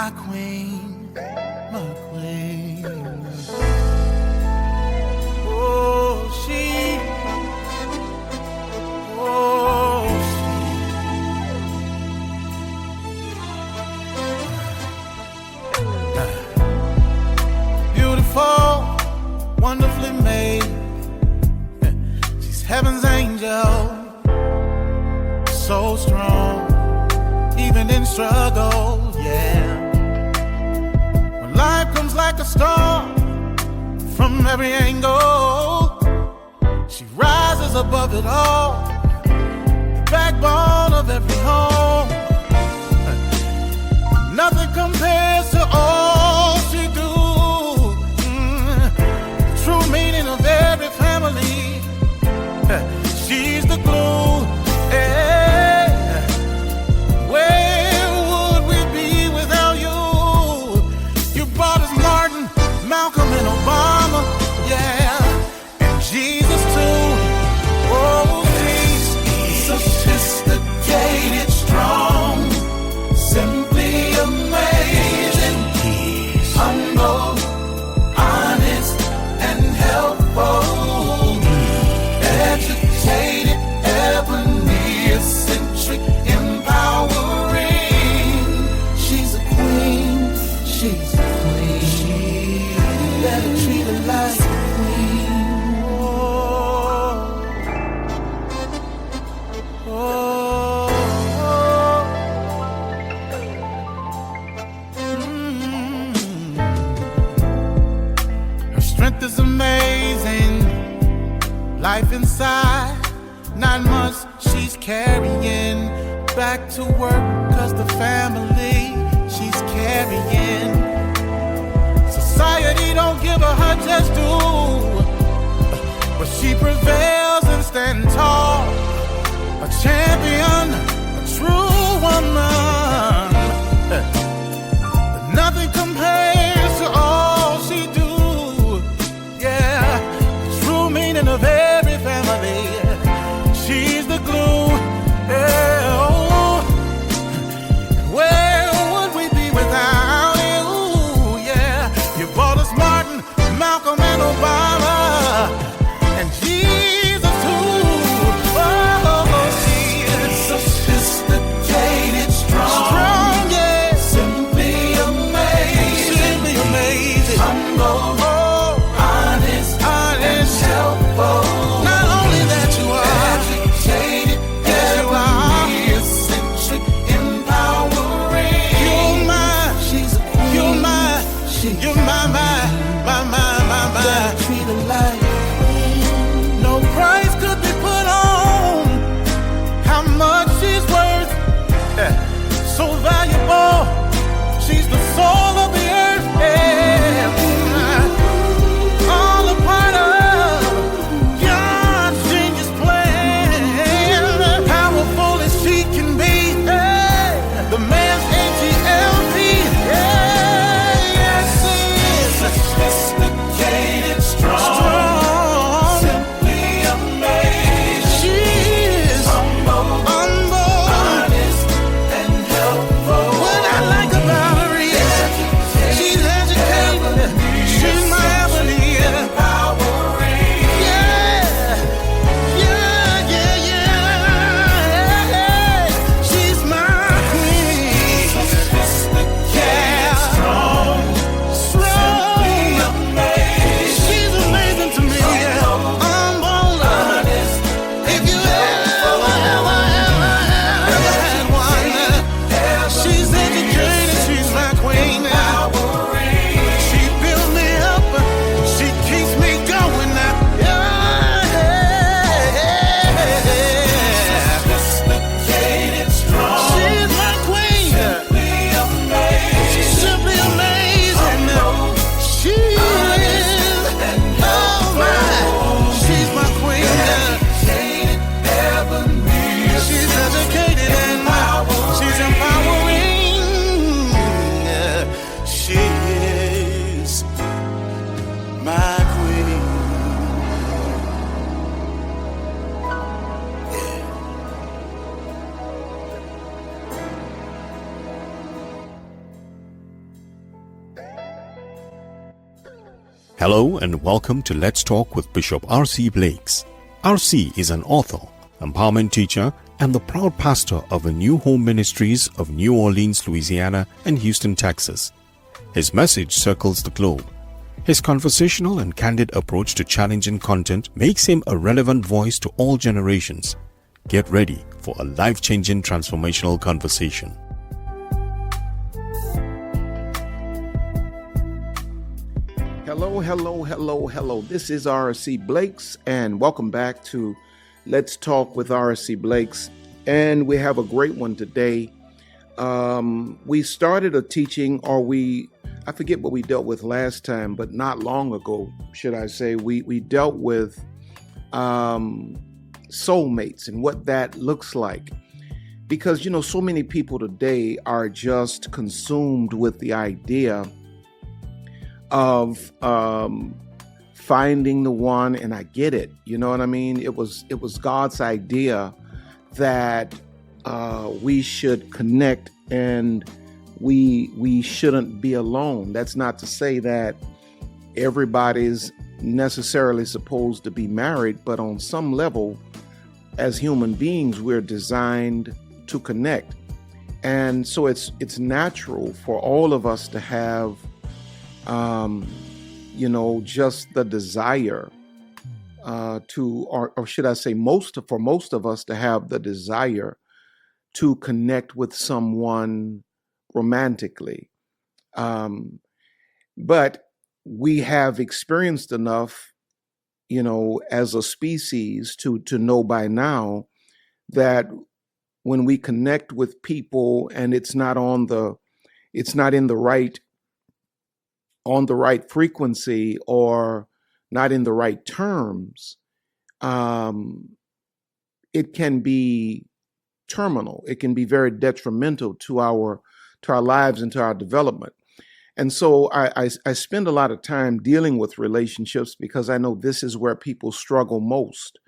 my queen, my queen. Oh, she, oh, she. Beautiful, wonderfully made. She's heaven's angel, so strong, even in struggle, yeah. When life comes like a storm from every angle, she rises above it all, the backbone of every home. Nothing compares to all she do. The true meaning of every family. She's the glue. Yeah. Where would we be without you? You brought us Martin, Malcolm, and Obama. Yeah. And Jesus too. Oh, she's sophisticated, strong, simply amazing. Humble, honest, and helpful. Educated, ebony, eccentric, empowering. She's a queen, she's a queen. You better treat her like a queen. Oh, Her strength is amazing. Life inside, 9 months she's carrying. Back to work, cause the family she's carrying. Society don't give her just due, but she prevails and stands tall. A champion, a true woman. But nothing compares to all she do. Yeah, the true meaning of every family. She's the glue. Yeah, oh. Where would we be without you? Yeah, you brought us Martin, Malcolm, and Obama, and Jesus too. Oh, she is so Hello and welcome to Let's Talk with Bishop R.C. Blakes. R.C. is an author, empowerment teacher, and the proud pastor of the New Home Ministries of New Orleans, Louisiana, and Houston, Texas. His message circles the globe. His conversational and candid approach to challenging content makes him a relevant voice to all generations. Get ready for a life-changing transformational conversation. Hello. This is R.C. Blakes, and welcome back to Let's Talk with R.C. Blakes. And we have a great one today. We started a teaching, I forget what we dealt with last time, but not long ago, should I say, we dealt with soulmates and what that looks like. Because, so many people today are just consumed with the idea of finding the one, and I get it. You know what I mean? It was God's idea that we should connect and we shouldn't be alone. That's not to say that everybody's necessarily supposed to be married, but on some level, as human beings, we're designed to connect. And so it's natural for all of us to have just the desire or should I say for most of us to have the desire to connect with someone romantically. But we have experienced enough, as a species to know by now that when we connect with people and it's not in the right frequency or not in the right terms, it can be terminal. It can be very detrimental to our lives and to our development. And so I spend a lot of time dealing with relationships because I know this is where people struggle most.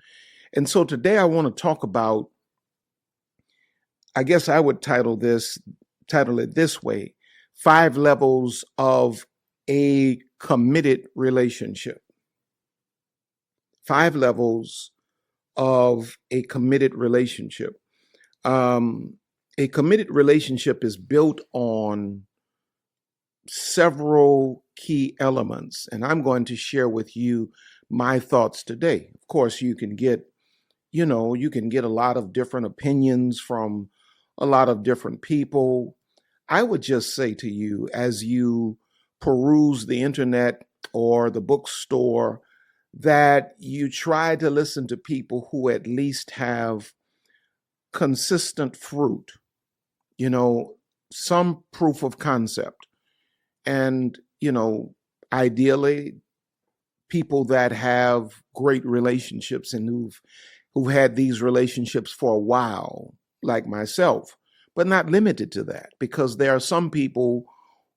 And so today I want to talk about, I guess I would title it this way: 5 levels of a committed relationship. 5 levels of a committed relationship. A committed relationship is built on several key elements, and I'm going to share with you my thoughts today. Of course, you can get a lot of different opinions from a lot of different people. I would just say to you, as you peruse the internet or the bookstore, that you try to listen to people who at least have consistent fruit, some proof of concept. And, ideally, people that have great relationships and who've had these relationships for a while, like myself, but not limited to that, because there are some people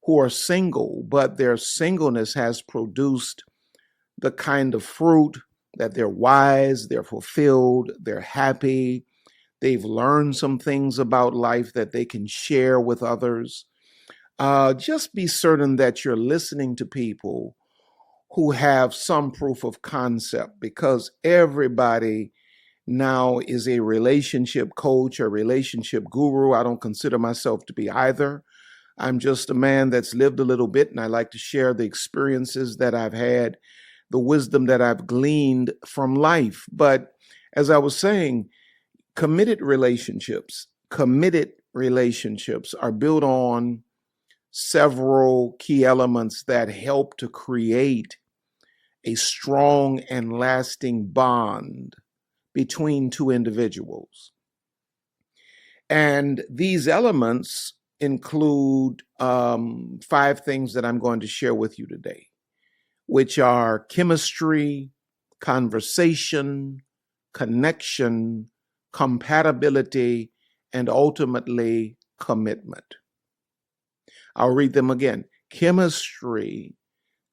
who are single, but their singleness has produced the kind of fruit that they're wise, they're fulfilled, they're happy, they've learned some things about life that they can share with others. Just be certain that you're listening to people who have some proof of concept, because everybody now is a relationship coach or relationship guru. I don't consider myself to be either. I'm just a man that's lived a little bit, and I like to share the experiences that I've had, the wisdom that I've gleaned from life. But as I was saying, committed relationships are built on several key elements that help to create a strong and lasting bond between two individuals. And these elements include 5 things that I'm going to share with you today, which are chemistry, conversation, connection, compatibility, and ultimately commitment. I'll read them again: chemistry,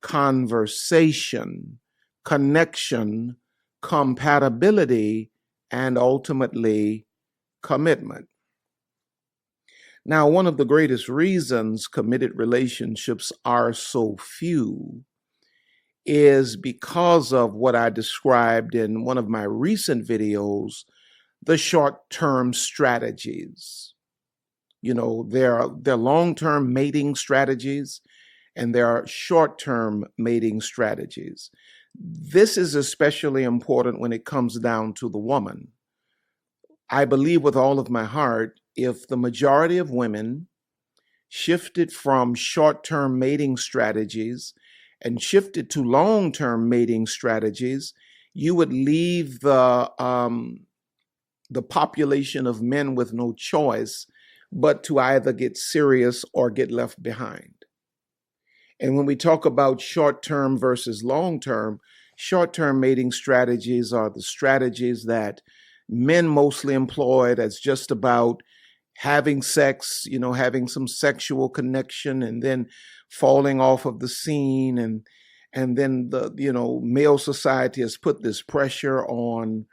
conversation, connection, compatibility, and ultimately commitment. Now, one of the greatest reasons committed relationships are so few is because of what I described in one of my recent videos, the short-term strategies. There are long-term mating strategies and there are short-term mating strategies. This is especially important when it comes down to the woman. I believe with all of my heart, if the majority of women shifted from short-term mating strategies and shifted to long-term mating strategies, you would leave the population of men with no choice but to either get serious or get left behind. And when we talk about short-term versus long-term, short-term mating strategies are the strategies that men mostly employ that's just about having sex, having some sexual connection and then falling off of the scene. And then male society has put this pressure on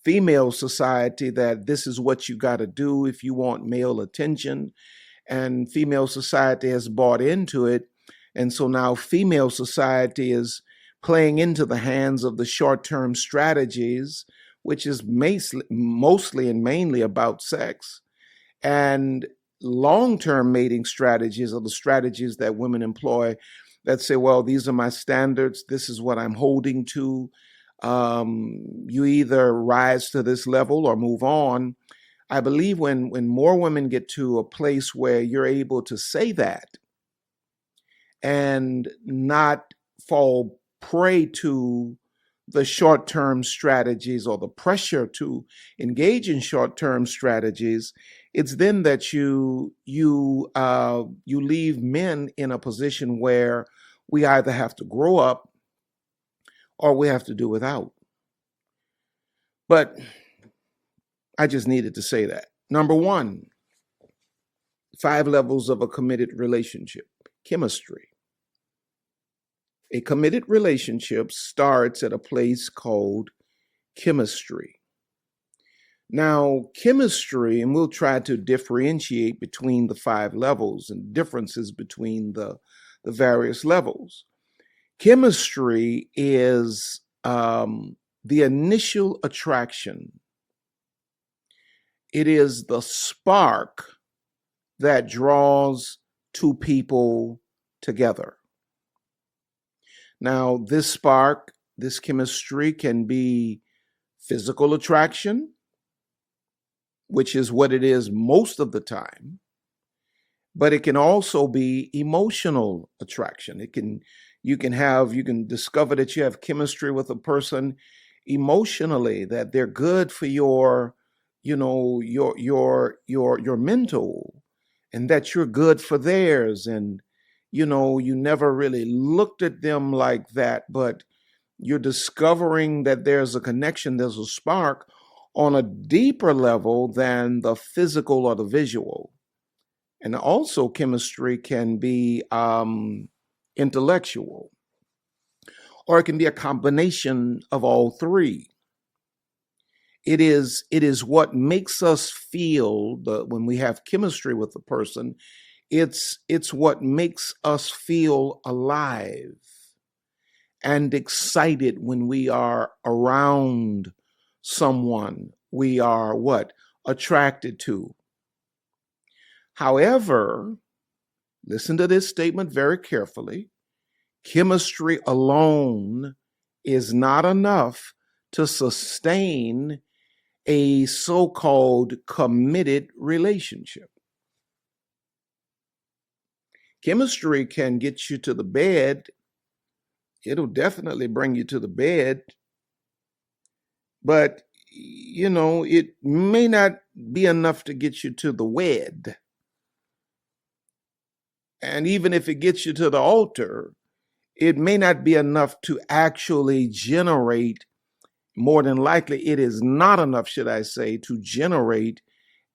female society that this is what you got to do if you want male attention. And female society has bought into it. And so now female society is playing into the hands of the short-term strategies, which is mostly and mainly about sex. And long-term mating strategies are the strategies that women employ that say, well, these are my standards. This is what I'm holding to. You either rise to this level or move on. I believe when more women get to a place where you're able to say that and not fall prey to the short-term strategies or the pressure to engage in short-term strategies, it's then that you leave men in a position where we either have to grow up or we have to do without. But I just needed to say that. Number one, 5 levels of a committed relationship. Chemistry. A committed relationship starts at a place called chemistry. Now, chemistry, and we'll try to differentiate between the 5 levels and differences between the various levels. Chemistry is the initial attraction. It is the spark that draws two people together. Now, this spark, this chemistry can be physical attraction, which is what it is most of the time, but it can also be emotional attraction. You can discover that you have chemistry with a person emotionally, that they're good for your mental, and that you're good for theirs. And, you never really looked at them like that, but you're discovering that there's a connection, there's a spark on a deeper level than the physical or the visual. And also chemistry can be intellectual, or it can be a combination of all three. It is what makes us feel when we have chemistry with a person. It's what makes us feel alive and excited when we are around someone we are attracted to. However, listen to this statement very carefully. Chemistry alone is not enough to sustain a so-called committed relationship. Chemistry can get you to the bed. It'll definitely bring you to the bed. But, it may not be enough to get you to the wed. And even if it gets you to the altar, it may not be enough to actually generate, more than likely it is not enough, should I say, to generate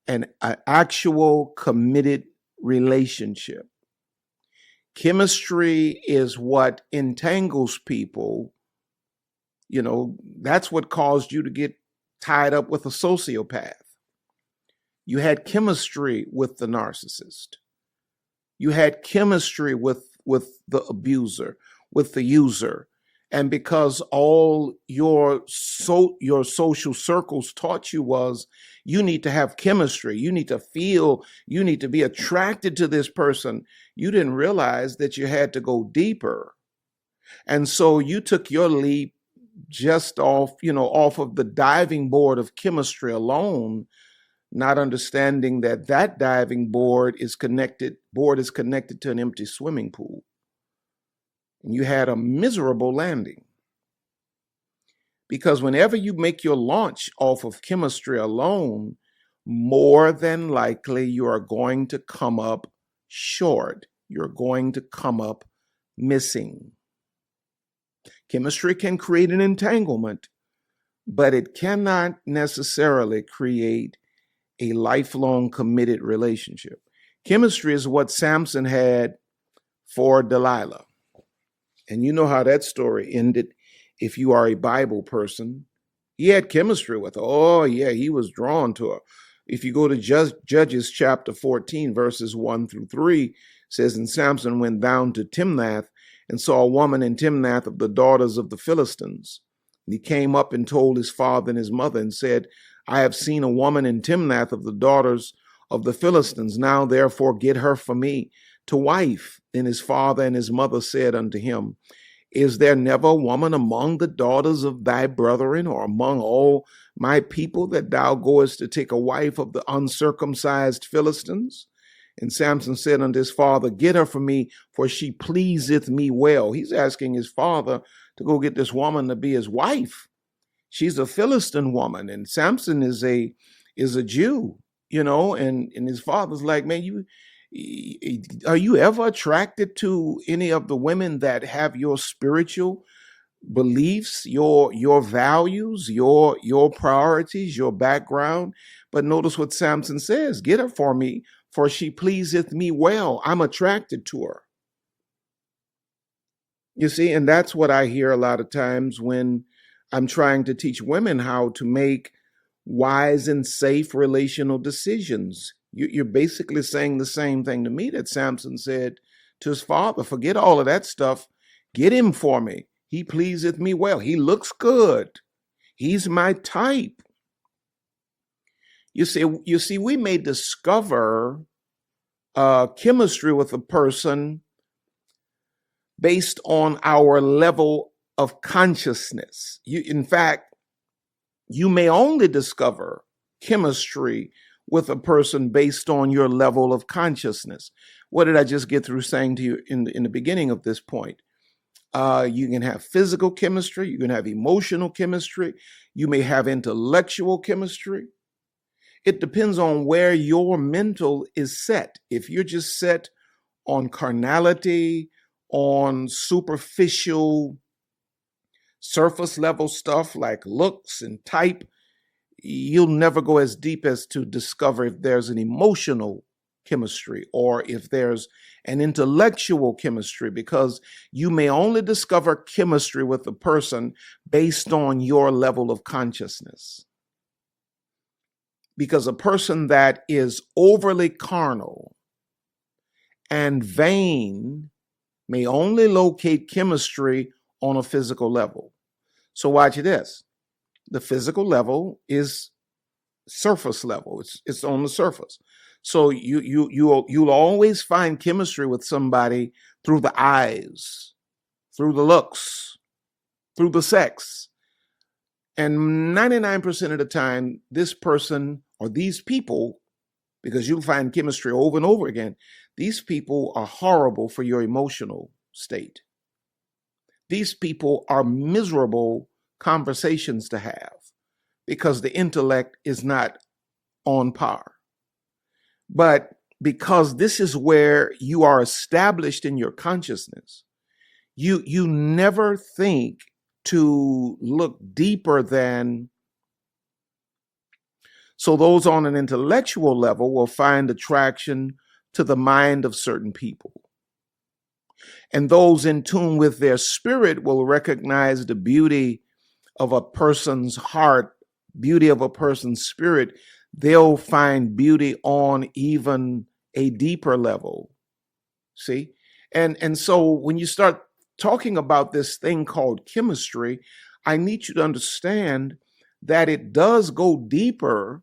an actual committed relationship. Chemistry is what entangles people. That's what caused you to get tied up with a sociopath. You had chemistry with the narcissist. You had chemistry with the abuser, with the user. And because all your social circles taught you was you need to have chemistry, you need to feel, you need to be attracted to this person, you didn't realize that you had to go deeper. And so you took your leap just off of the diving board of chemistry alone, not understanding that that diving board is connected to an empty swimming pool. And you had a miserable landing. Because whenever you make your launch off of chemistry alone, more than likely you are going to come up short. You're going to come up missing. Chemistry can create an entanglement, but it cannot necessarily create a lifelong committed relationship. Chemistry is what Samson had for Delilah. And you know how that story ended if you are a Bible person. He had chemistry with her. Oh, yeah, he was drawn to her. If you go to Judges chapter 14, verses 1 through 3, says, and Samson went down to Timnath and saw a woman in Timnath of the daughters of the Philistines. And he came up and told his father and his mother and said, I have seen a woman in Timnath of the daughters of the Philistines. Now, therefore, get her for me to wife. Then his father and his mother said unto him, is there never a woman among the daughters of thy brethren or among all my people that thou goest to take a wife of the uncircumcised Philistines? And Samson said unto his father, get her for me, for she pleaseth me well. He's asking his father to go get this woman to be his wife. She's a Philistine woman, and Samson is a Jew, and his father's like, man, are you ever attracted to any of the women that have your spiritual beliefs, your values, your priorities, your background? But notice what Samson says, get her for me, for she pleaseth me well. I'm attracted to her. You see, and that's what I hear a lot of times when I'm trying to teach women how to make wise and safe relational decisions. You're basically saying the same thing to me that Samson said to his father. Forget all of that stuff. Get him for me. He pleaseth me well. He looks good. He's my type. You see, we may discover chemistry with a person based on our level of consciousness. In fact, you may only discover chemistry with a person based on your level of consciousness. What did I just get through saying to you in the beginning of this point? You can have physical chemistry, you can have emotional chemistry, you may have intellectual chemistry. It depends on where your mental is set. If you're just set on carnality, on superficial, surface level stuff like looks and type, you'll never go as deep as to discover if there's an emotional chemistry or if there's an intellectual chemistry, because you may only discover chemistry with a person based on your level of consciousness. Because a person that is overly carnal and vain may only locate chemistry on a physical level. So watch this. The physical level is surface level. It's on the surface. So you'll always find chemistry with somebody through the eyes, through the looks, through the sex. And 99% of the time, this person or these people, because you'll find chemistry over and over again, these people are horrible for your emotional state. These people are miserable conversations to have because the intellect is not on par. But because this is where you are established in your consciousness, you never think to look deeper than. So those on an intellectual level will find attraction to the mind of certain people. And those in tune with their spirit will recognize the beauty of a person's heart, beauty of a person's spirit. They'll find beauty on even a deeper level. See? And so when you start talking about this thing called chemistry, I need you to understand that it does go deeper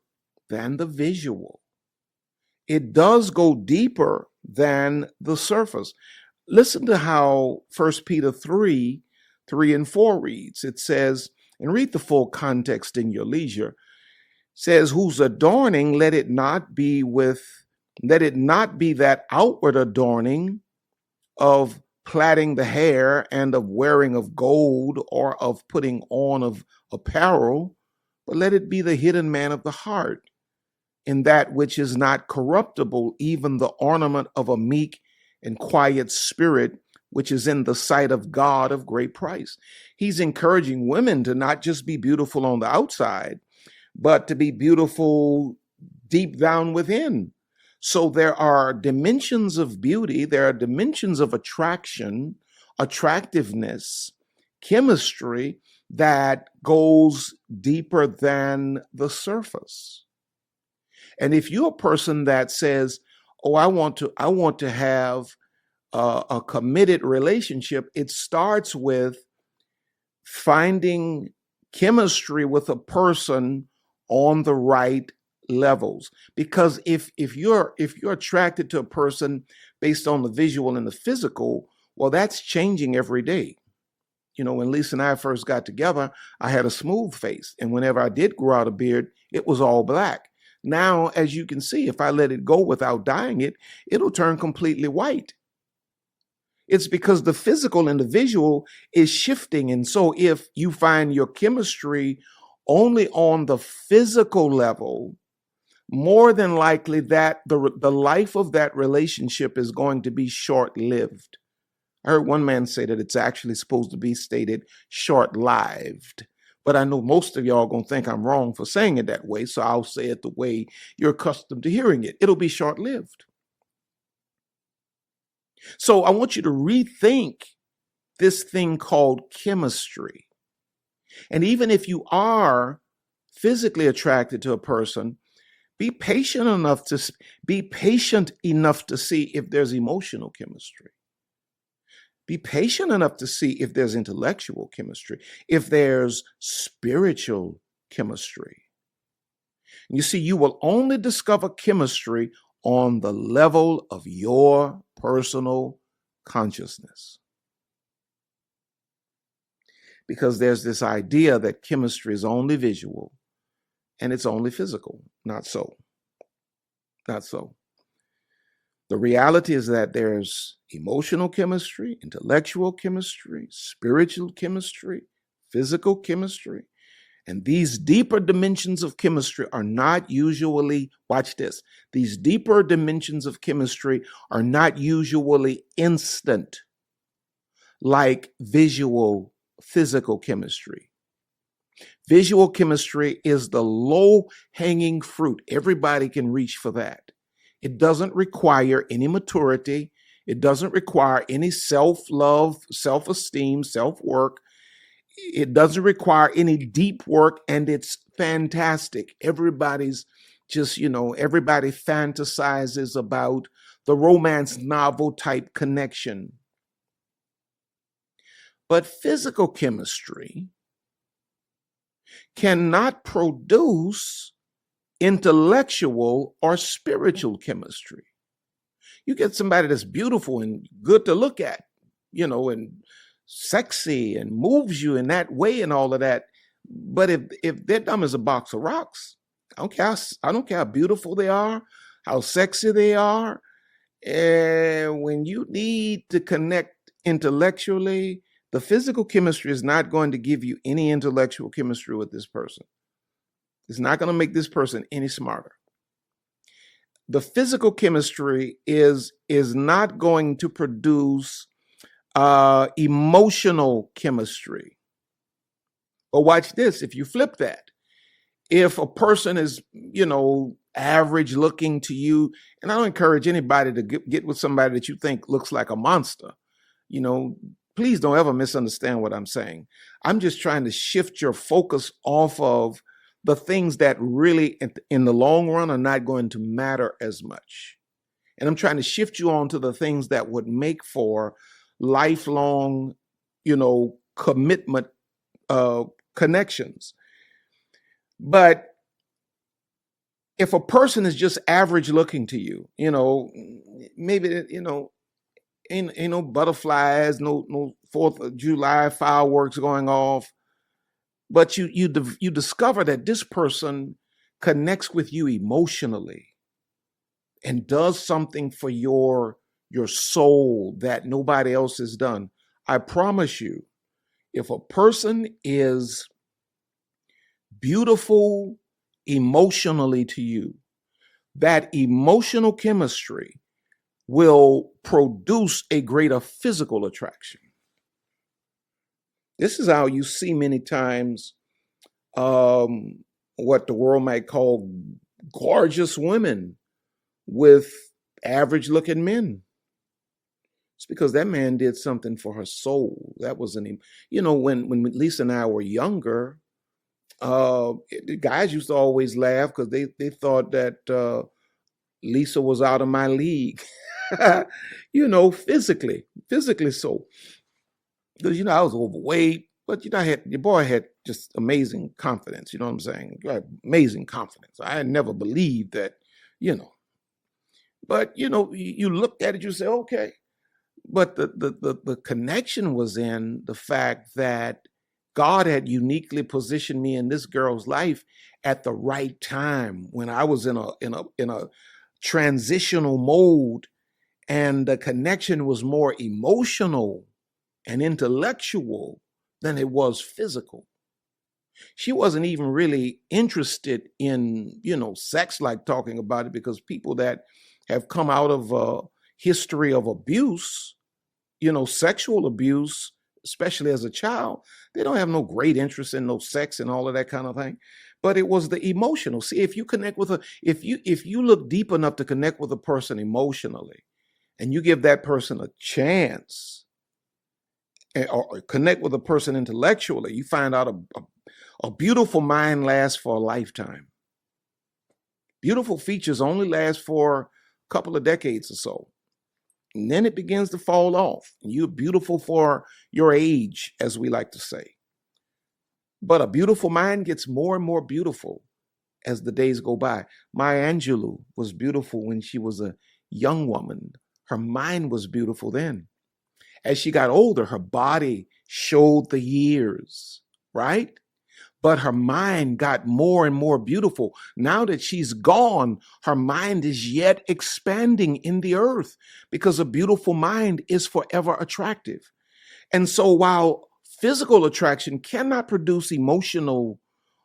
than the visual. It does go deeper than the surface. Listen to how 1 Peter 3 and 4 reads. It says, and read the full context in your leisure, says, whose adorning let it not be that outward adorning of plaiting the hair and of wearing of gold or of putting on of apparel, but let it be the hidden man of the heart, in that which is not corruptible, even the ornament of a meek and quiet spirit, which is in the sight of God of great price. He's encouraging women to not just be beautiful on the outside, but to be beautiful deep down within. So there are dimensions of beauty, there are dimensions of attraction, attractiveness, chemistry that goes deeper than the surface. And if you're a person that says, "Oh, I want to have a committed relationship," it starts with finding chemistry with a person on the right levels. Because if you're attracted to a person based on the visual and the physical, well, that's changing every day. You know, when Lisa and I first got together, I had a smooth face, and whenever I did grow out a beard, it was all black. Now, as you can see, if I let it go without dyeing it, it'll turn completely white. It's because the physical and the visual is shifting. And so if you find your chemistry only on the physical level, more than likely that the life of that relationship is going to be short-lived. I heard one man say that it's actually supposed to be stated short-lived. But I know most of y'all are going to think I'm wrong for saying it that way, so I'll say it the way you're accustomed to hearing it. It'll be short-lived. So I want you to rethink this thing called chemistry. And even if you are physically attracted to a person, be patient enough to see if there's emotional chemistry. Be patient enough to see if there's intellectual chemistry, if there's spiritual chemistry. You see, you will only discover chemistry on the level of your personal consciousness. Because there's this idea that chemistry is only visual and it's only physical. Not so. Not so. The reality is that there's emotional chemistry, intellectual chemistry, spiritual chemistry, physical chemistry. And these deeper dimensions of chemistry are not usually, watch this, these deeper dimensions of chemistry are not usually instant, like visual, physical chemistry. Visual chemistry is the low-hanging fruit. Everybody can reach for that. It doesn't require any maturity. It doesn't require any self-love, self-esteem, self-work. It doesn't require any deep work, and it's fantastic. Everybody's just, everybody fantasizes about the romance novel type connection. But physical chemistry cannot produce intellectual or spiritual chemistry. You get somebody that's beautiful and good to look at, and sexy and moves you in that way and all of that. But if they're dumb as a box of rocks, I don't care how beautiful they are, how sexy they are. And when you need to connect intellectually, the physical chemistry is not going to give you any intellectual chemistry with this person. It's not going to make this person any smarter. The physical chemistry is not going to produce emotional chemistry. But watch this. If you flip that, if a person is, average looking to you, and I don't encourage anybody to get with somebody that you think looks like a monster, please don't ever misunderstand what I'm saying. I'm just trying to shift your focus off of the things that really, in the long run, are not going to matter as much. And I'm trying to shift you on to the things that would make for lifelong commitment connections. But if a person is just average looking to you, maybe, ain't no butterflies, no 4th of July fireworks going off, but you discover that this person connects with you emotionally and does something for your soul that nobody else has done. I promise you, if a person is beautiful emotionally to you, that emotional chemistry will produce a greater physical attraction. This is how you see many times what the world might call gorgeous women with average looking men. It's because that man did something for her soul. That wasn't him. When Lisa and I were younger, the guys used to always laugh because they thought that Lisa was out of my league, physically so. Because, I was overweight, but, your boy had just amazing confidence. You know what I'm saying? Amazing confidence. I had never believed that, but, you looked at it, you say, okay. But the connection was in the fact that God had uniquely positioned me in this girl's life at the right time when I was in a transitional mode, and the connection was more emotional and intellectual than it was physical. She wasn't even really interested in, sex, like talking about it, because people that have come out of a history of abuse, sexual abuse, especially as a child, they don't have no great interest in no sex and all of that kind of thing. But it was the emotional. See, if you connect with if you look deep enough to connect with a person emotionally, and you give that person a chance, or connect with a person intellectually, you find out a beautiful mind lasts for a lifetime. Beautiful features only last for a couple of decades or so. And then it begins to fall off. You're beautiful for your age, as we like to say. But a beautiful mind gets more and more beautiful as the days go by. Maya Angelou was beautiful when she was a young woman. Her mind was beautiful then. As she got older, her body showed the years, right? But her mind got more and more beautiful. Now that she's gone, her mind is yet expanding in the earth, because a beautiful mind is forever attractive. And so while physical attraction cannot produce emotional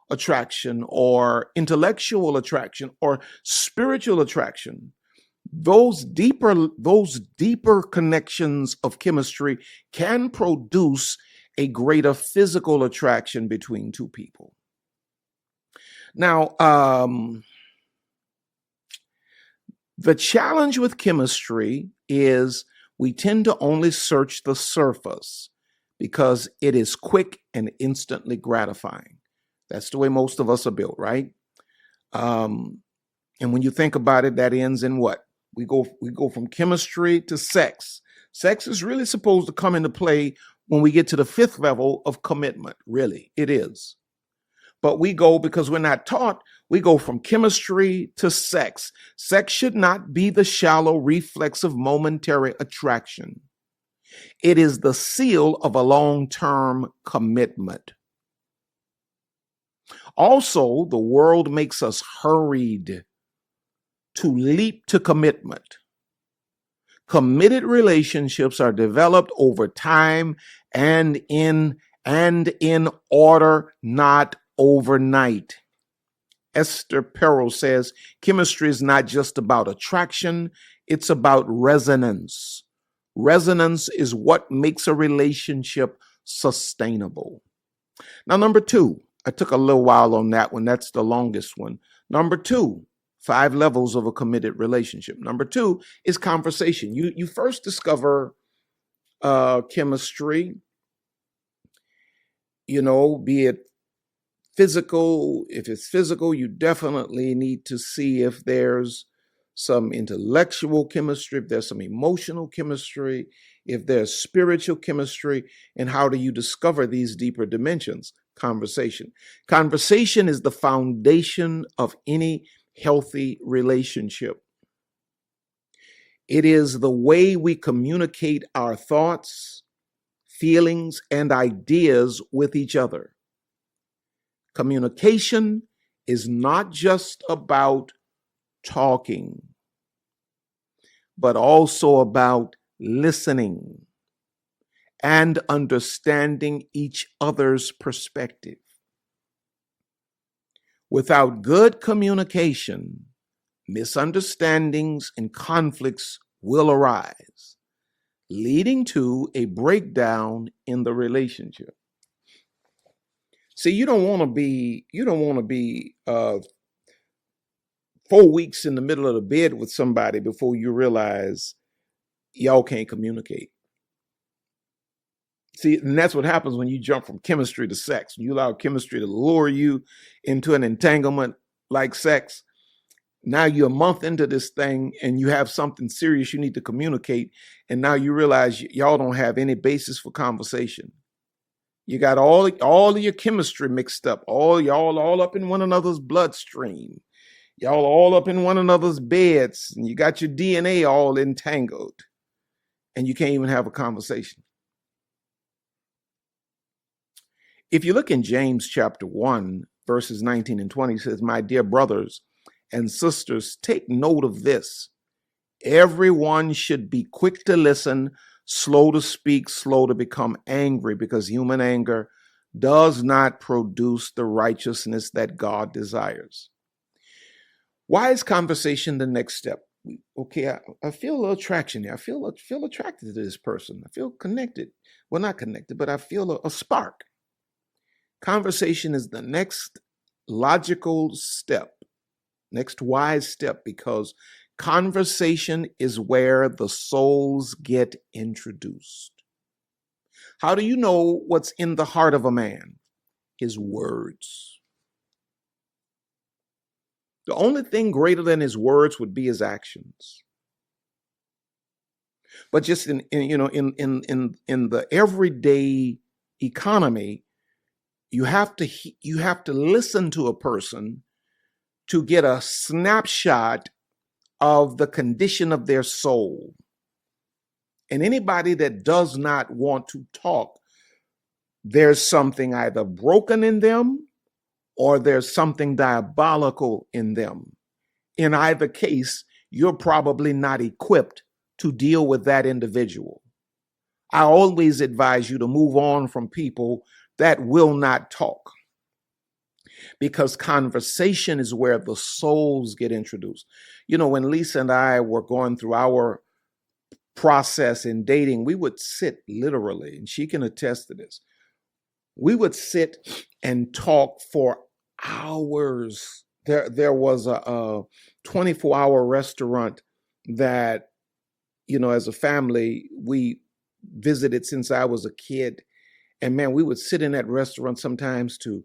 attraction or intellectual attraction or spiritual attraction, those deeper connections of chemistry can produce a greater physical attraction between two people. Now, the challenge with chemistry is we tend to only search the surface because it is quick and instantly gratifying. That's the way most of us are built, right? And when you think about it, that ends in what? We go from chemistry to sex. Sex is really supposed to come into play when we get to the 5th level of commitment. Really, it is. But because we're not taught, we go from chemistry to sex. Sex should not be the shallow, reflexive, momentary attraction. It is the seal of a long-term commitment. Also, the world makes us hurried to leap to commitment. Committed relationships are developed over time and in order, not overnight. Esther Perel says, chemistry is not just about attraction, it's about resonance. Resonance is what makes a relationship sustainable. Now, number 2, I took a little while on that one. That's the longest one. Number 2, 5 levels of a committed relationship. Number 2 is conversation. You first discover chemistry, be it physical. If it's physical, you definitely need to see if there's some intellectual chemistry, if there's some emotional chemistry, if there's spiritual chemistry, and how do you discover these deeper dimensions? Conversation. Conversation is the foundation of any healthy relationship. It is the way we communicate our thoughts, feelings, and ideas with each other. Communication is not just about talking, but also about listening and understanding each other's perspective. Without good communication, misunderstandings and conflicts will arise, leading to a breakdown in the relationship. See, you don't want to be 4 weeks in the middle of the bed with somebody before you realize y'all can't communicate. See, and that's what happens when you jump from chemistry to sex. You allow chemistry to lure you into an entanglement like sex. Now you're a month into this thing and you have something serious you need to communicate. And now you realize y'all don't have any basis for conversation. You got all of your chemistry mixed up. Y'all all up in one another's bloodstream. Y'all all up in one another's beds. And you got your DNA all entangled. And you can't even have a conversation. If you look in James chapter 1, verses 19 and 20, it says, "My dear brothers and sisters, take note of this. Everyone should be quick to listen, slow to speak, slow to become angry, because human anger does not produce the righteousness that God desires." Why is conversation the next step? Okay, I feel a little attraction here. I feel attracted to this person. I feel connected. Well, not connected, but I feel a spark. Conversation is the next logical step, next wise step, because conversation is where the souls get introduced. How do you know what's in the heart of a man? His words. The only thing greater than his words would be his actions. But just in the everyday economy, you have to listen to a person to get a snapshot of the condition of their soul. And anybody that does not want to talk, there's something either broken in them or there's something diabolical in them. In either case, you're probably not equipped to deal with that individual. I always advise you to move on from people that will not talk, because conversation is where the souls get introduced. You know, when Lisa and I were going through our process in dating, we would sit literally, and she can attest to this. We would sit and talk for hours. There was a 24-hour restaurant that, as a family, we visited since I was a kid. And man, we would sit in that restaurant sometimes to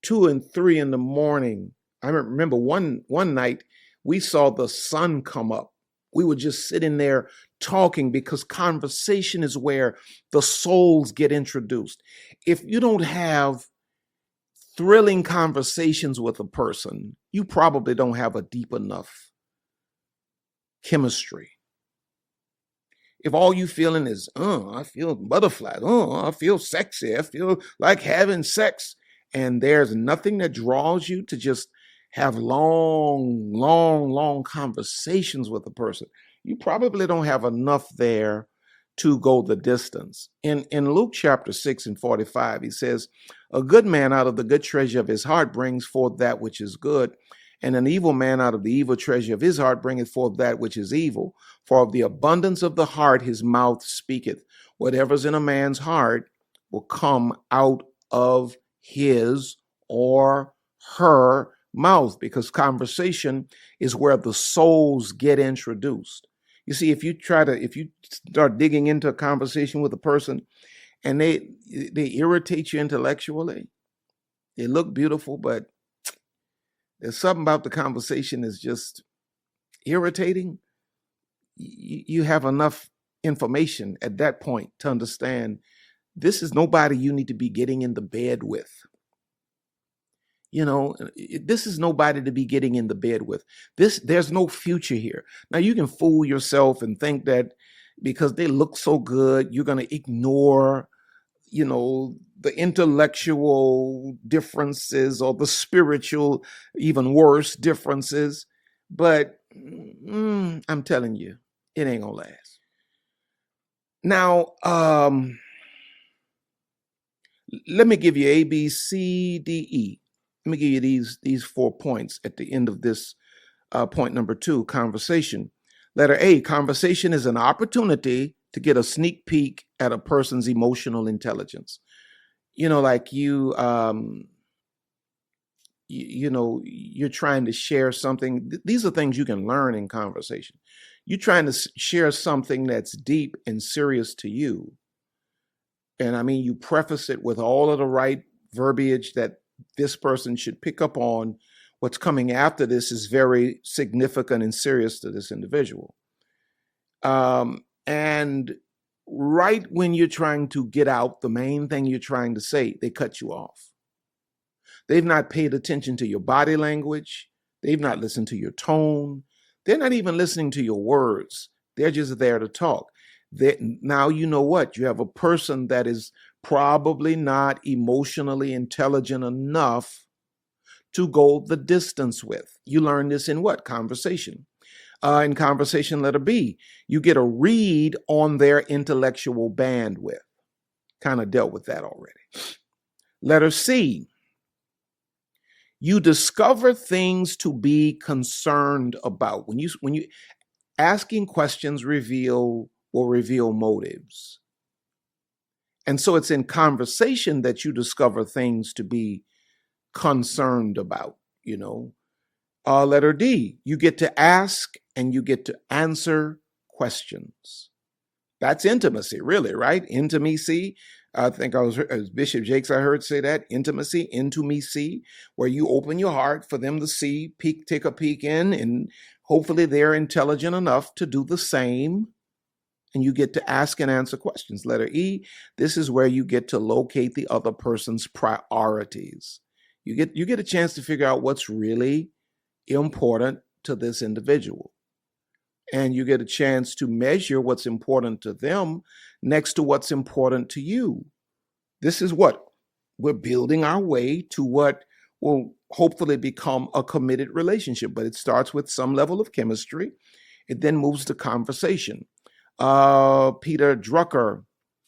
2 and 3 in the morning. I remember one night we saw the sun come up. We were just sitting there talking, because conversation is where the souls get introduced. If you don't have thrilling conversations with a person, you probably don't have a deep enough chemistry. If all you feeling is, I feel butterflies, I feel sexy, I feel like having sex, and there's nothing that draws you to just have long conversations with a person, you probably don't have enough there to go the distance. In Luke chapter 6 and 45, he says, "A good man out of the good treasure of his heart brings forth that which is good, and an evil man out of the evil treasure of his heart bringeth forth that which is evil. For of the abundance of the heart his mouth speaketh. Whatever's in a man's heart will come out of his or her mouth," because conversation is where the souls get introduced. You see, if you start digging into a conversation with a person and they irritate you intellectually, they look beautiful, but there's something about the conversation is just irritating, you have enough information at that point to understand this is nobody you need to be getting in the bed with. This is nobody to be getting in the bed with. There's no future here. Now you can fool yourself and think that because they look so good, you're going to ignore, the intellectual differences or the spiritual, even worse, differences. But I'm telling you, it ain't gonna last. Now, let me give you A, B, C, D, E. Let me give you these 4 points at the end of this point number 2, conversation. Letter A, conversation is an opportunity to get a sneak peek at a person's emotional intelligence. Like you're trying to share something. These are things you can learn in conversation. You're trying to share something that's deep and serious to you. And I mean, you preface it with all of the right verbiage that this person should pick up on. What's coming after this is very significant and serious to this individual. And right when you're trying to get out the main thing you're trying to say, they cut you off. They've not paid attention to your body language. They've not listened to your tone. They're not even listening to your words. They're just there to talk. Now you know what? You have a person that is probably not emotionally intelligent enough to go the distance with. You learn this in what? Conversation. In conversation, letter B, you get a read on their intellectual bandwidth. Kind of dealt with that already. Letter C, you discover things to be concerned about. When you asking questions will reveal motives. And so it's in conversation that you discover things to be concerned about, Letter D, you get to ask and you get to answer questions. That's intimacy, really, right? Intimacy. I think as Bishop Jakes, I heard say that, intimacy, where you open your heart for them to see, take a peek in, and hopefully they're intelligent enough to do the same. And you get to ask and answer questions. Letter E, this is where you get to locate the other person's priorities. You get a chance to figure out what's really important to this individual. And you get a chance to measure what's important to them next to what's important to you. This is what we're building our way to what will hopefully become a committed relationship. But it starts with some level of chemistry. It then moves to conversation. Peter Drucker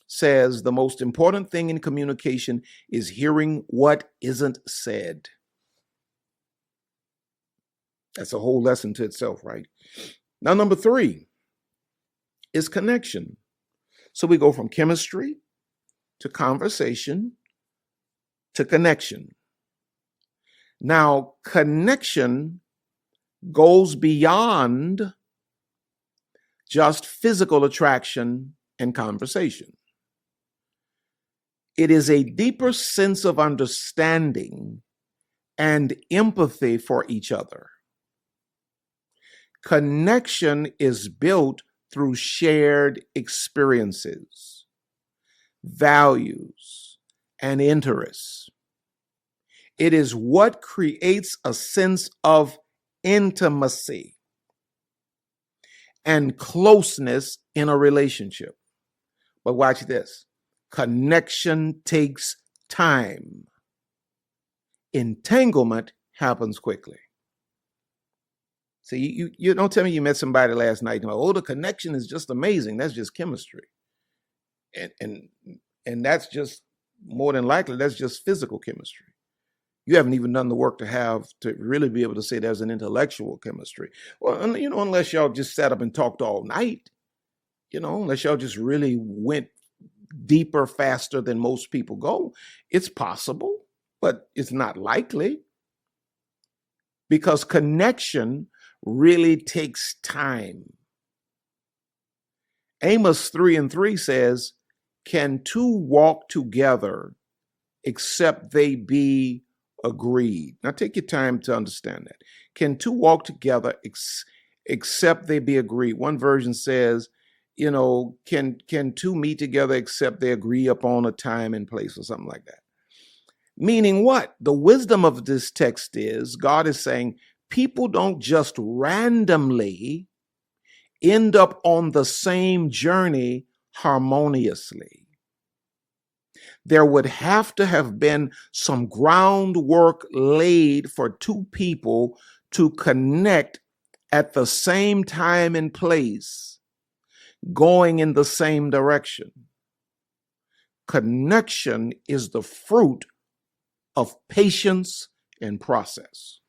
says the most important thing in communication is hearing what isn't said. That's a whole lesson to itself, right? Now, number 3 is connection. So we go from chemistry to conversation to connection. Now, connection goes beyond just physical attraction and conversation. It is a deeper sense of understanding and empathy for each other. Connection is built through shared experiences, values, and interests. It is what creates a sense of intimacy and closeness in a relationship. But watch this. Connection takes time. Entanglement happens quickly. See, you don't tell me you met somebody last night. The connection is just amazing. That's just chemistry. And that's just more than likely, that's just physical chemistry. You haven't even done the work to really be able to say there's an intellectual chemistry. Well, unless y'all just sat up and talked all night, unless y'all just really went deeper, faster than most people go. It's possible, but it's not likely. Because connection really takes time. Amos 3:3 says, can two walk together except they be agreed? Now take your time to understand that. Can two walk together except they be agreed? One version says, can two meet together except they agree upon a time and place or something like that? Meaning what? The wisdom of this text is God is saying people don't just randomly end up on the same journey harmoniously. There would have to have been some groundwork laid for two people to connect at the same time and place, going in the same direction. Connection is the fruit of patience and process.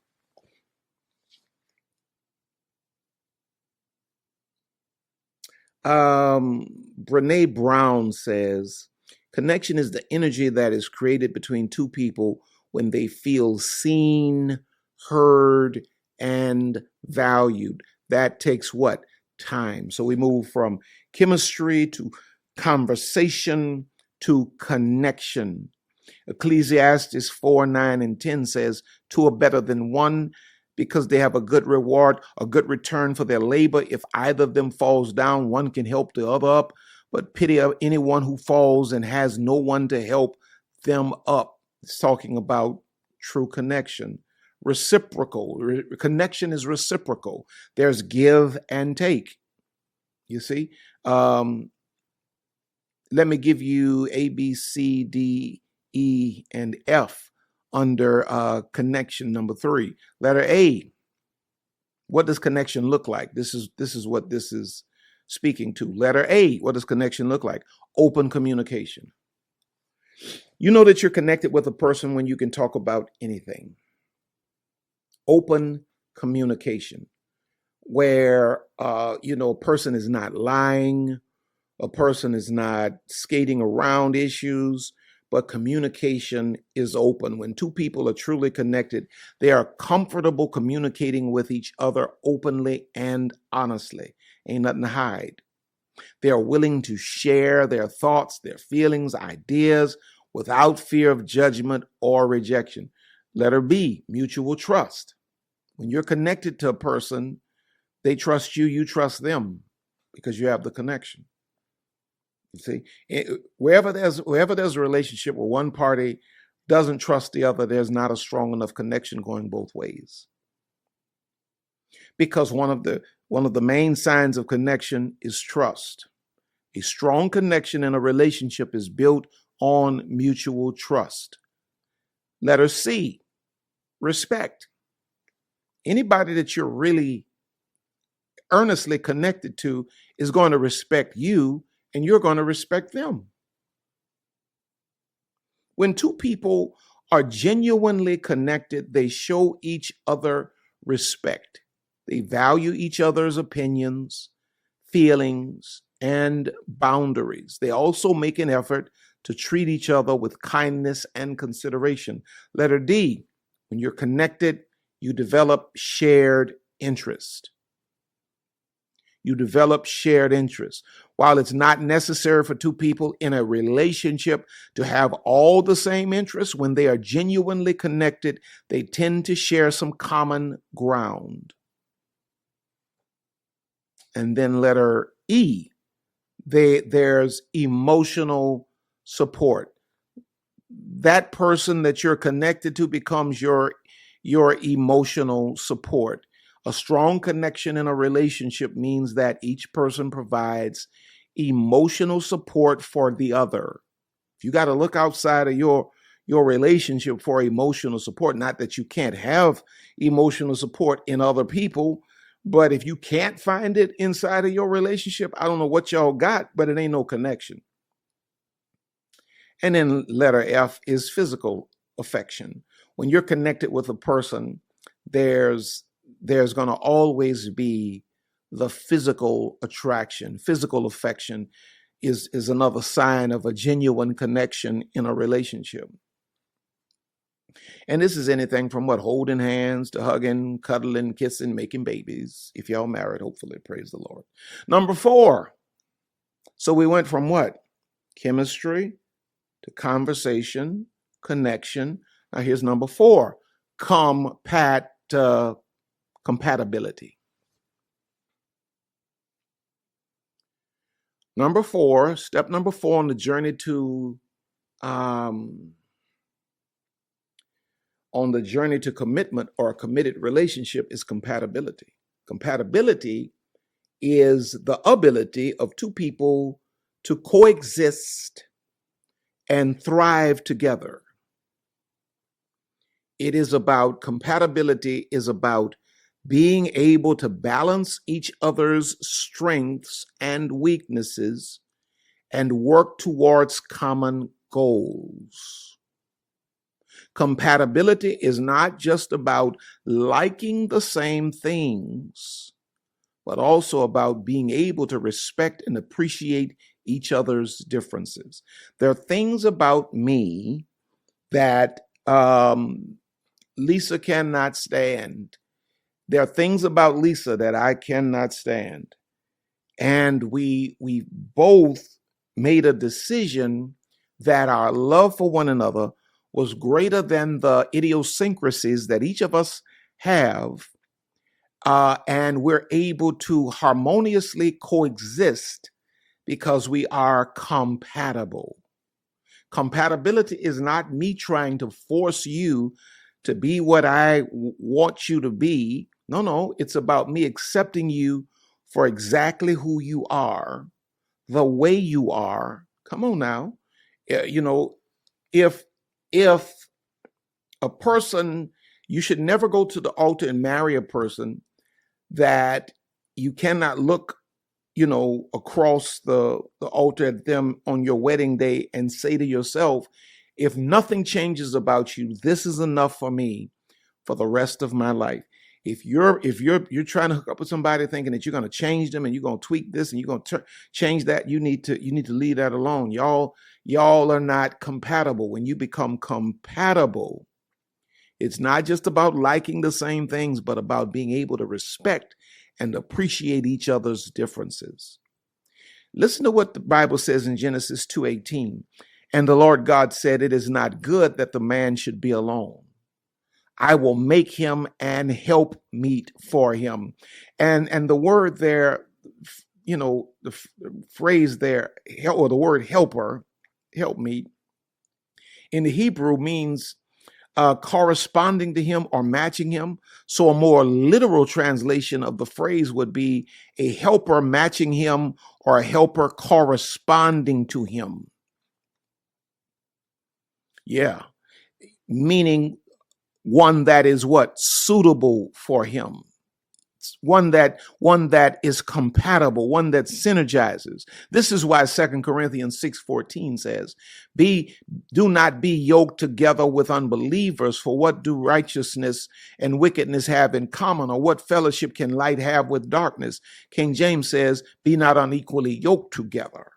Brene Brown says, connection is the energy that is created between two people when they feel seen, heard, and valued. That takes what? Time. So we move from chemistry to conversation to connection. Ecclesiastes 4, 9, and 10 says, two are better than one because they have a good reward, a good return for their labor. If either of them falls down, one can help the other up. But pity of anyone who falls and has no one to help them up. It's talking about true connection. Reciprocal. Connection is reciprocal. There's give and take. You see? Let me give you A, B, C, D, E, and F under connection number 3. Letter A. What does connection look like? This is what this is speaking to. Letter A. What does connection look like? Open communication. You know that you're connected with a person when you can talk about anything. Open communication, where a person is not lying, a person is not skating around issues, but communication is open. When two people are truly connected, they are comfortable communicating with each other openly and honestly. Ain't nothing to hide. They are willing to share their thoughts, their feelings, ideas without fear of judgment or rejection. Letter B, mutual trust. When you're connected to a person, they trust you, you trust them because you have the connection. You see, wherever there's a relationship where one party doesn't trust the other, there's not a strong enough connection going both ways. Because one of the main signs of connection is trust. A strong connection in a relationship is built on mutual trust. Letter C, respect. Anybody that you're really earnestly connected to is going to respect you, and you're going to respect them. When two people are genuinely connected, they show each other respect. They value each other's opinions, feelings, and boundaries. They also make an effort to treat each other with kindness and consideration. Letter D, when you're connected, you develop shared interest. You develop shared interest. While it's not necessary for two people in a relationship to have all the same interests, when they are genuinely connected, they tend to share some common ground. And then letter E, there's emotional support. That person that you're connected to becomes your emotional support. A strong connection in a relationship means that each person provides emotional support for the other. If you got to look outside of your relationship for emotional support, not that you can't have emotional support in other people, but if you can't find it inside of your relationship, I don't know what y'all got, but it ain't no connection. And then letter F is physical affection. When you're connected with a person, there's going to always be the physical attraction. Physical affection is another sign of a genuine connection in a relationship. And this is anything from holding hands to hugging, cuddling, kissing, making babies. If y'all married, hopefully, praise the Lord. Number 4. So we went from what? Chemistry to conversation, connection. Now here's number 4. Compatibility. Step number 4 on the journey to um, commitment or a committed relationship is compatibility. Compatibility is the ability of two people to coexist and thrive together. Compatibility is about being able to balance each other's strengths and weaknesses and work towards common goals. Compatibility is not just about liking the same things, but also about being able to respect and appreciate each other's differences. There are things about me that Lisa cannot stand. There are things about Lisa that I cannot stand. And we both made a decision that our love for one another was greater than the idiosyncrasies that each of us have. And we're able to harmoniously coexist because we are compatible. Compatibility is not me trying to force you to be what I want you to be. No, it's about me accepting you for exactly who you are, the way you are. Come on now. You know, if a person, you should never go to the altar and marry a person that you cannot look, across the altar at them on your wedding day and say to yourself, if nothing changes about you, this is enough for me for the rest of my life. If you're trying to hook up with somebody thinking that you're going to change them and you're going to tweak this and you're going to change that, you need to leave that alone. Y'all are not compatible. When you become compatible, it's not just about liking the same things, but about being able to respect and appreciate each other's differences. Listen to what the Bible says in Genesis 2:18. And the Lord God said, it is not good that the man should be alone. I will make him an helpmeet for him. And the word there, the phrase there, or the word helper, helpmeet, in the Hebrew means corresponding to him or matching him. So a more literal translation of the phrase would be a helper matching him or a helper corresponding to him. Yeah. Meaning one that is what? Suitable for him. One that is compatible, one that synergizes. This is why 2 Corinthians 6:14 says, do not be yoked together with unbelievers, for what do righteousness and wickedness have in common, or what fellowship can light have with darkness? King James says, be not unequally yoked together.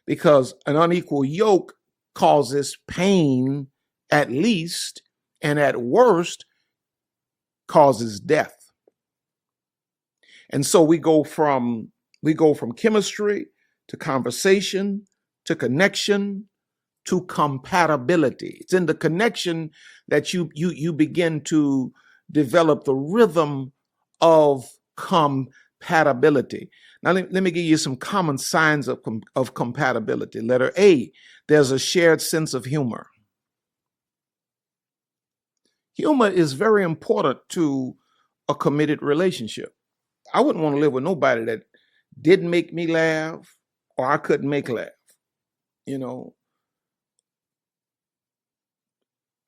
Because an unequal yoke causes pain at least, and at worst causes death. And so we go from chemistry to conversation to connection to compatibility. It's in the connection that you begin to develop the rhythm of compatibility. Now let me give you some common signs of compatibility. Letter A, there's a shared sense of humor. Humor is very important to a committed relationship. I wouldn't want to live with nobody that didn't make me laugh or I couldn't make laugh.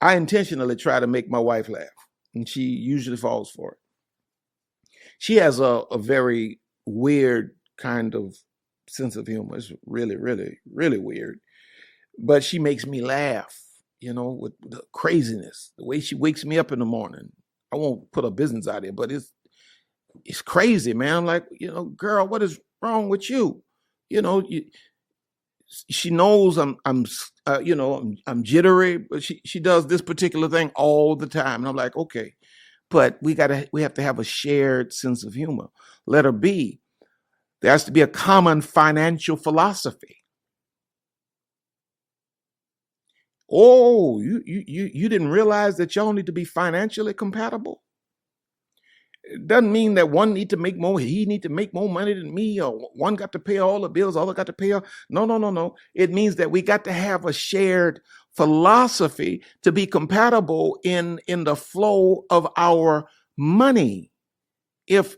I intentionally try to make my wife laugh, and she usually falls for it. She has a very weird kind of sense of humor. It's really, really, really weird. But she makes me laugh, with the craziness, the way she wakes me up in the morning. I won't put her business out there, but it's crazy, man. I'm like, girl, what is wrong with you? She knows I'm jittery, but she does this particular thing all the time. And I'm like, okay, but we have to have a shared sense of humor. Letter B, there has to be a common financial philosophy. Oh, you didn't realize that y'all need to be financially compatible? It doesn't mean that one need to make more, he need to make more money than me, or one got to pay all the bills, other got to pay all. No, no, no, no. It means that we got to have a shared philosophy to be compatible in the flow of our money. If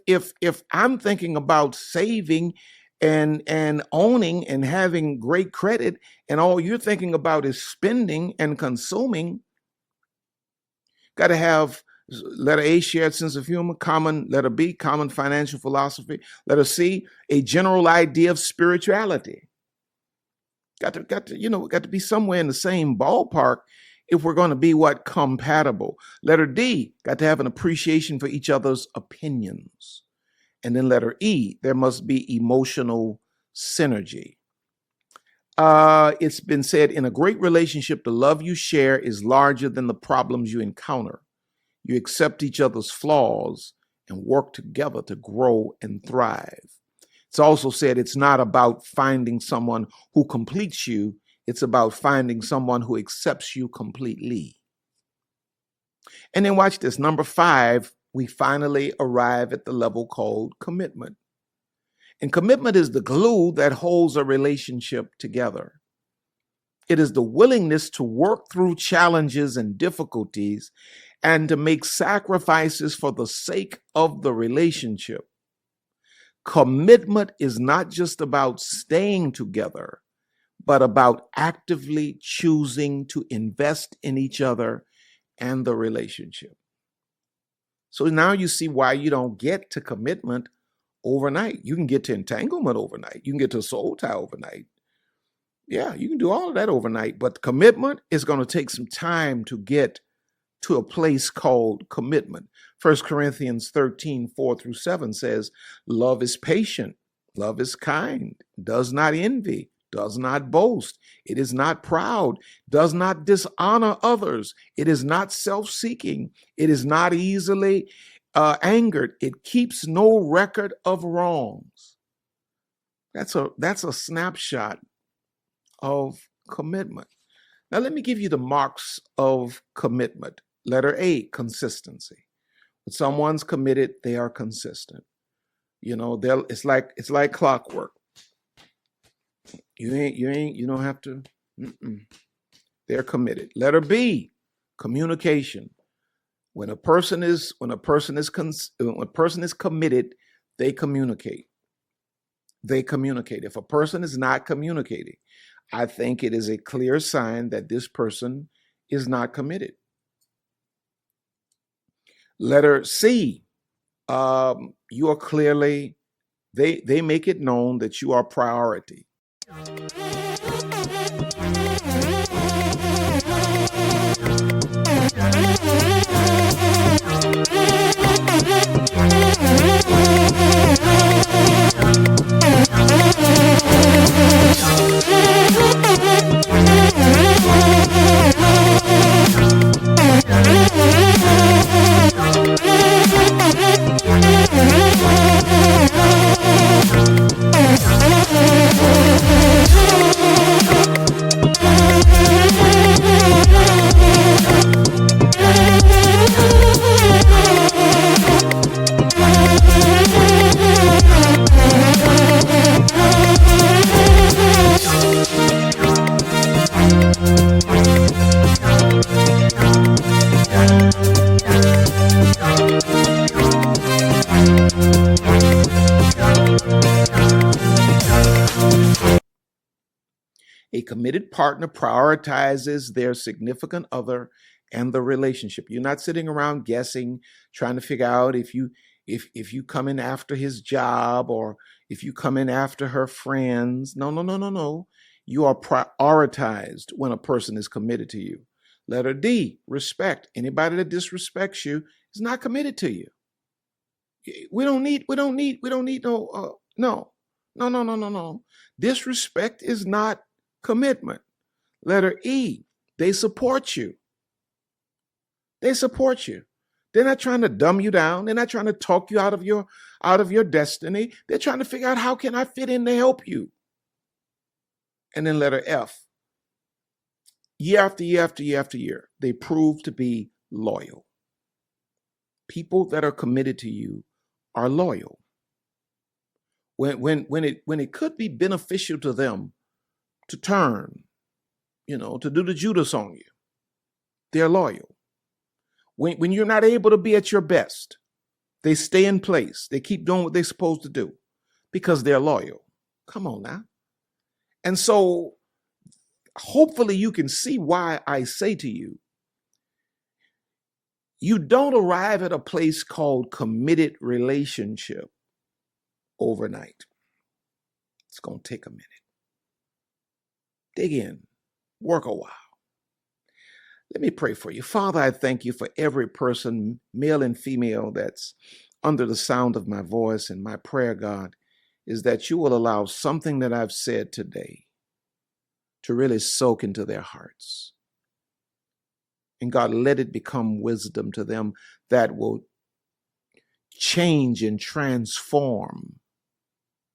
I'm thinking about saving and owning and having great credit, and all you're thinking about is spending and consuming, got to have letter A, shared sense of humor; common, letter B, common financial philosophy; letter C, a general idea of spirituality. Got to be somewhere in the same ballpark if we're going to be compatible. Letter D, got to have an appreciation for each other's opinions. And then letter E, there must be emotional synergy. It's been said, in a great relationship, the love you share is larger than the problems you encounter. You accept each other's flaws and work together to grow and thrive. It's also said it's not about finding someone who completes you. It's about finding someone who accepts you completely. And then watch this. Number 5, we finally arrive at the level called commitment. And commitment is the glue that holds a relationship together. It is the willingness to work through challenges and difficulties and to make sacrifices for the sake of the relationship. Commitment is not just about staying together, but about actively choosing to invest in each other and the relationship. So now you see why you don't get to commitment overnight. You can get to entanglement overnight. You can get to soul tie overnight. Yeah, you can do all of that overnight, but commitment is going to take some time to get to a place called commitment. 1 Corinthians 13:4-7 says, love is patient, love is kind, does not envy, does not boast, it is not proud, does not dishonor others, it is not self-seeking, it is not easily angered, it keeps no record of wrongs. That's a snapshot of commitment. Now let me give you the marks of commitment. Letter A, consistency. When someone's committed, they are consistent. It's like clockwork. You don't have to. They're committed. Letter B, communication. When a person is committed, they communicate. They communicate. If a person is not communicating, I think it is a clear sign that this person is not committed. Letter C, you are clearly, they make it known that you are priority. A committed partner prioritizes their significant other and the relationship. You're not sitting around guessing, trying to figure out if you come in after his job or if you come in after her friends. No, no, no, no, no. You are prioritized when a person is committed to you. Letter D, respect. Anybody that disrespects you is not committed to you. We don't need no. Disrespect is not commitment. Letter E, they support you. They support you. They're not trying to dumb you down. They're not trying to talk you out of your destiny. They're trying to figure out, how can I fit in to help you? And then letter F, year after year after year after year, they prove to be loyal. People that are committed to you are loyal. When it could be beneficial to them to turn, to do the Judas on you, they're loyal. When you're not able to be at your best, they stay in place. They keep doing what they're supposed to do because they're loyal. Come on now. And so hopefully you can see why I say to you, you don't arrive at a place called committed relationship overnight. It's going to take a minute. Dig in, work a while. Let me pray for you. Father, I thank you for every person, male and female, that's under the sound of my voice. And my prayer, God, is that you will allow something that I've said today to really soak into their hearts. And God, let it become wisdom to them that will change and transform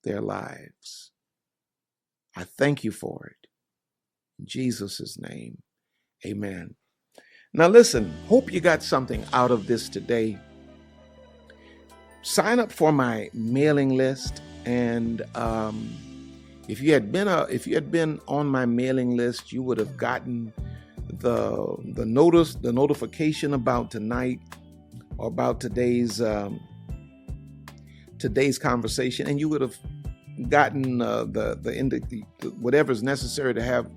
their lives. I thank you for it. In Jesus' name, amen. Now listen, hope you got something out of this today. Sign up for my mailing list, and if you had been on my mailing list, you would have gotten the notification about tonight or about today's conversation, and you would have gotten whatever's necessary to have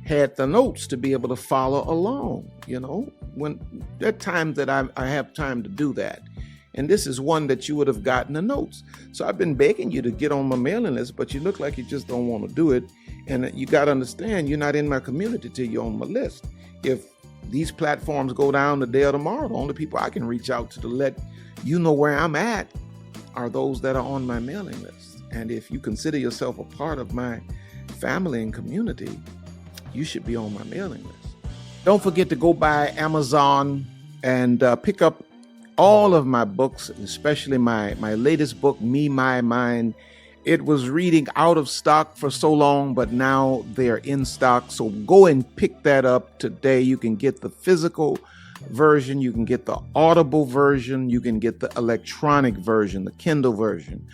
had the notes to be able to follow along. When there are times that I have time to do that. And this is one that you would have gotten the notes. So I've been begging you to get on my mailing list, but you look like you just don't want to do it. And you got to understand, you're not in my community till you're on my list. If these platforms go down today or tomorrow, the only people I can reach out to let you know where I'm at are those that are on my mailing list. And if you consider yourself a part of my family and community, you should be on my mailing list. Don't forget to go by Amazon and pick up all of my books, especially my latest book, Me, My Mind. It was reading out of stock for so long, but now they're in stock. So go and pick that up today. You can get the physical version, you can get the Audible version, you can get the electronic version, the Kindle version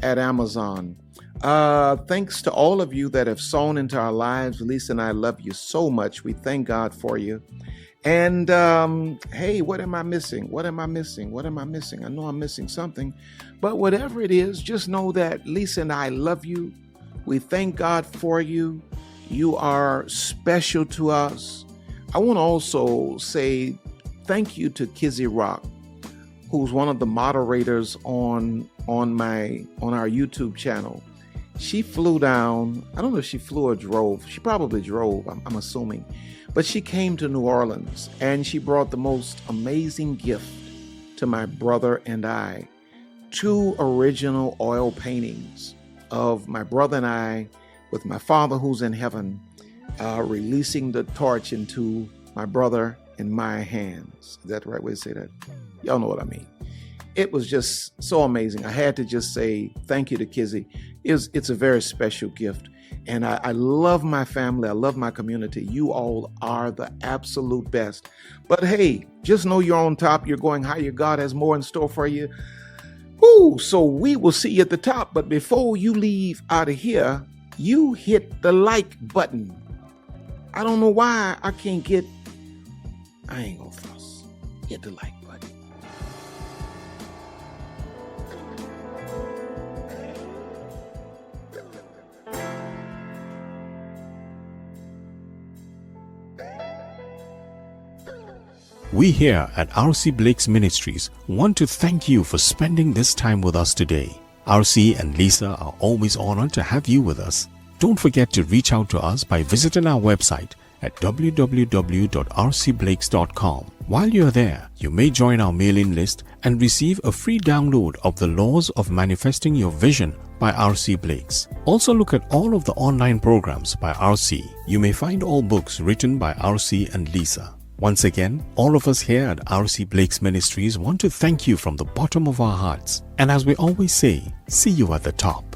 at Amazon. Thanks to all of you that have sown into our lives. Lisa and I love you so much. We thank God for you. And hey, what am I missing? What am I missing? What am I missing? I know I'm missing something, but whatever it is, just know that Lisa and I love you. We thank God for you. You are special to us. I want to also say thank you to Kizzy Rock, who's one of the moderators on our YouTube channel. She flew down. I don't know if she flew or drove. She probably drove, I'm assuming. But she came to New Orleans and she brought the most amazing gift to my brother and I. 2 original oil paintings of my brother and I with my Father who's in heaven, releasing the torch into my brother and my hands. Is that the right way to say that? Y'all know what I mean. It was just so amazing. I had to just say thank you to Kizzy. It's a very special gift. And I love my family. I love my community. You all are the absolute best. But hey, just know you're on top. You're going higher. God has more in store for you. Woo! So we will see you at the top. But before you leave out of here, you hit the like button. I don't know why I ain't gonna fuss. Hit the like button. We here at R.C. Blake's Ministries want to thank you for spending this time with us today. R.C. and Lisa are always honored to have you with us. Don't forget to reach out to us by visiting our website at www.rcblakes.com. While you're there, you may join our mailing list and receive a free download of The Laws of Manifesting Your Vision by R.C. Blakes. Also look at all of the online programs by R.C. You may find all books written by R.C. and Lisa. Once again, all of us here at R.C. Blake's Ministries want to thank you from the bottom of our hearts. And as we always say, see you at the top.